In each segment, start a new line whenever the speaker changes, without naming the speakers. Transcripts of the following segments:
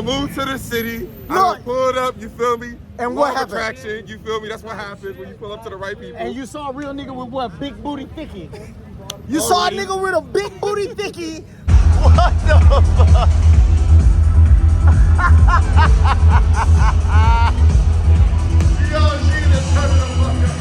done moved to the city. I done pulled up, you feel me?
And what happened?
Attraction, you feel me? That's what happens when you pull up to the right people.
And you saw a real nigga with what? Big booty thickie. You saw a nigga with a big booty thickie. What the fuck? Yo, she just turned the fuck up.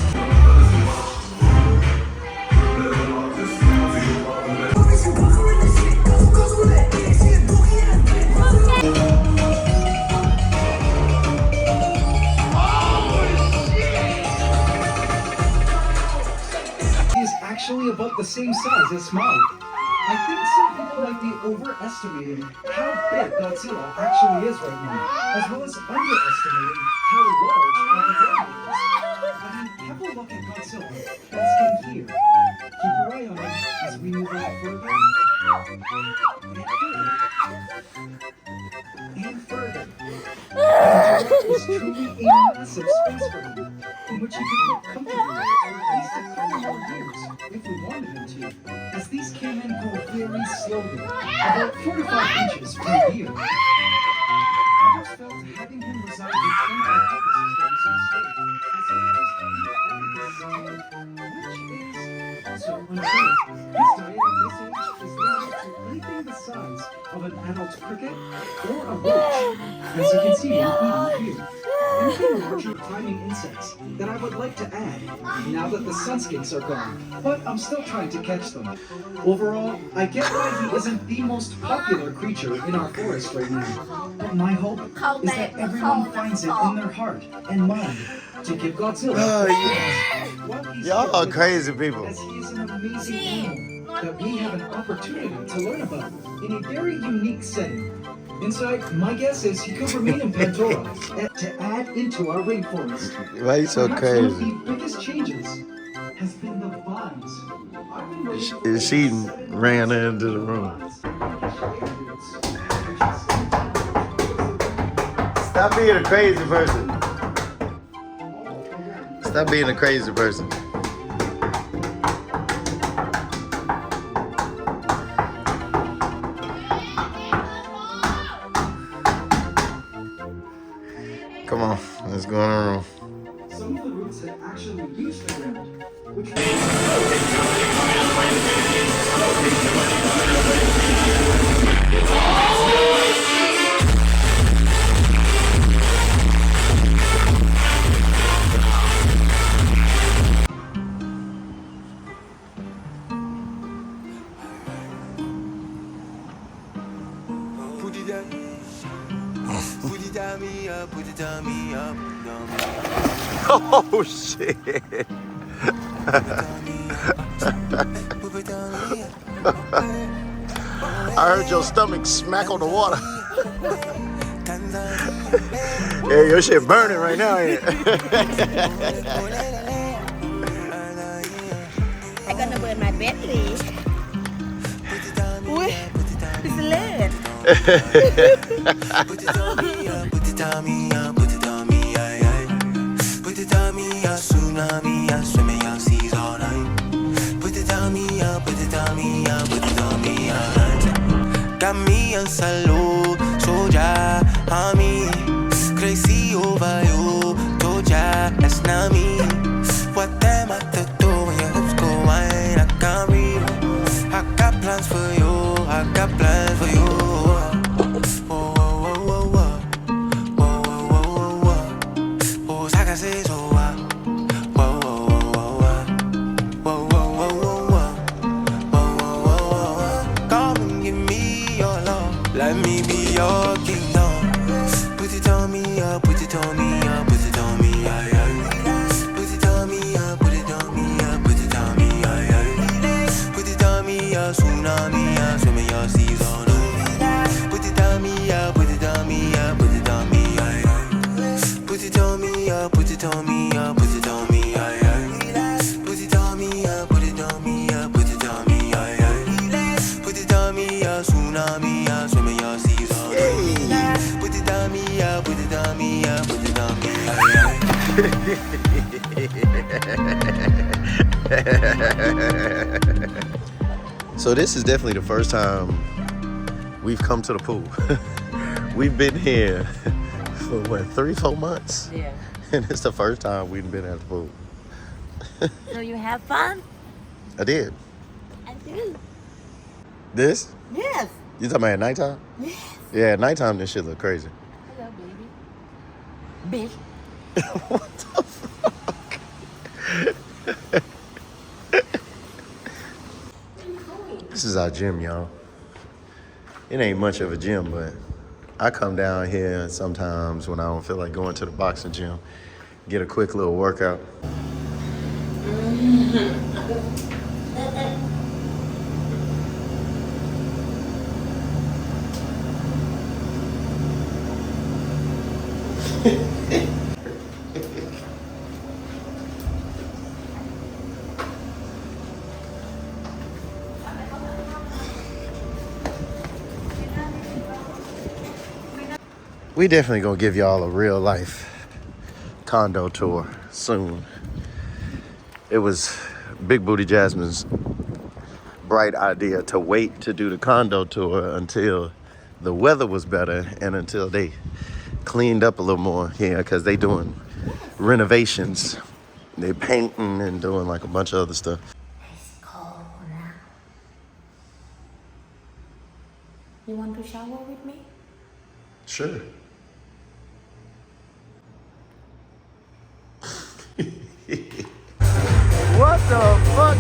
Actually about the same size as Smog. I think some people might be overestimating how big Godzilla actually is right now, as well as underestimating how large our world is. I mean, have a look at Godzilla. That's him here. Keep your eye on him as we move on further and further. And is truly a massive space for him, in which he could live comfortably for at least a couple more years, if we wanted him to, as these cavemen grow very slowly, about 45 inches per year. Others felt having him reside within our ecosystems instead, as he was which is also untrue. His diet at this age is limited to anything the size of an adult cricket or a roach, as you can see him eating here. Anything larger climbing insects that I would like to add now that the sunscapes are gone, but I'm still trying to catch them. Overall, I get why he isn't the most popular creature in our forest right now, but my hope is that everyone finds it in their heart and mind to give Godzilla
Y'all are crazy people.
as he is an amazing animal that we have an opportunity to learn about in a very unique setting. Inside, my guess is he could remain in Pandora to add into our rainforest.
Why you so
Perhaps one of
crazy?
the biggest changes has been the vines. I've been waiting for
She ran into the room. Stop being a crazy person. Stop being a crazy person. Come on, let's go in the room.
Some of the roots that actually use the ground, which
Oh shit. I heard your stomach smack on the water. Yeah, your shit burning right now, ain't it?
I'm gonna burn my belly. Ui, it's lit.
Got me on salo, soldier, army. Crazy over you, Doja, that's not me. What am I to do when your hopes go wine? I can't read. I got plans for you, I got plans for you. Oh, oh, oh, oh, oh. Oh, oh, oh, oh, oh. Oh, Saka says, oh, oh, oh, oh, oh, oh. Oh, oh, oh, oh, oh. Come and give me your love. Let me be your kingdom. Put it on me, put it on me, put it on me, aye, aye. Put it on me, put it on me, put it on me, aye, aye. Put it on me, tsunami, swimming your seas on me. Put it on me, put it on me, put it on me, aye, aye. Put it on me, put it on me, put it on me, aye, aye. Put it on me, put it on me, put it on me, aye, aye. Put it on me, tsunami, swimming your seas on me. Put it on me, put it on me, put it on me, aye, aye.
So this is definitely the first time we've come to the pool. We've been here for what, 3-4 months?
Yeah.
And it's the first time we've been at the pool.
So you have fun?
I did.
I do.
This?
Yes.
You talking about at nighttime?
Yes.
Yeah, at nighttime this shit look crazy.
Hello, baby. Bitch.
What the fuck? This is our gym, y'all. It ain't much of a gym, but I come down here sometimes when I don't feel like going to the boxing gym, get a quick little workout. We definitely gonna give y'all a real life condo tour soon. It was Big Booty Jasmine's bright idea to wait to do the condo tour until the weather was better and until they cleaned up a little more here, because they doing renovations. They painting and doing like a bunch of other stuff.
It's cold now. You want to shower with me?
Sure. What the fuck?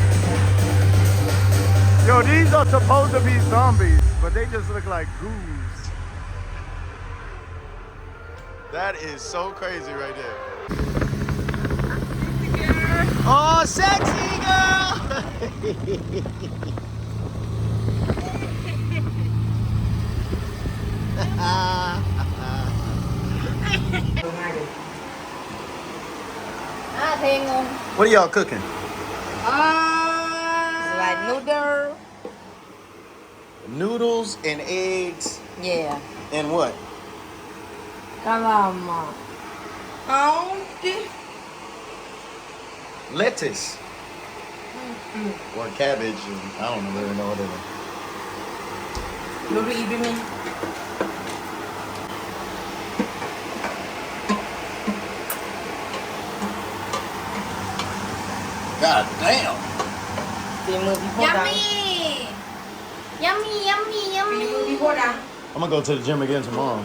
Yo, these are supposed to be zombies, but they just look like goons. That is so crazy right there. Oh, sexy girl. What are y'all cooking?
Like noodle.
Noodles and eggs
Yeah.
and what?
Calama.
Lettuce. Or cabbage, and I don't really know what it is.
Noodle evening.
God damn.
Yummy. Yummy, yummy, yummy.
I'm gonna go to the gym again tomorrow.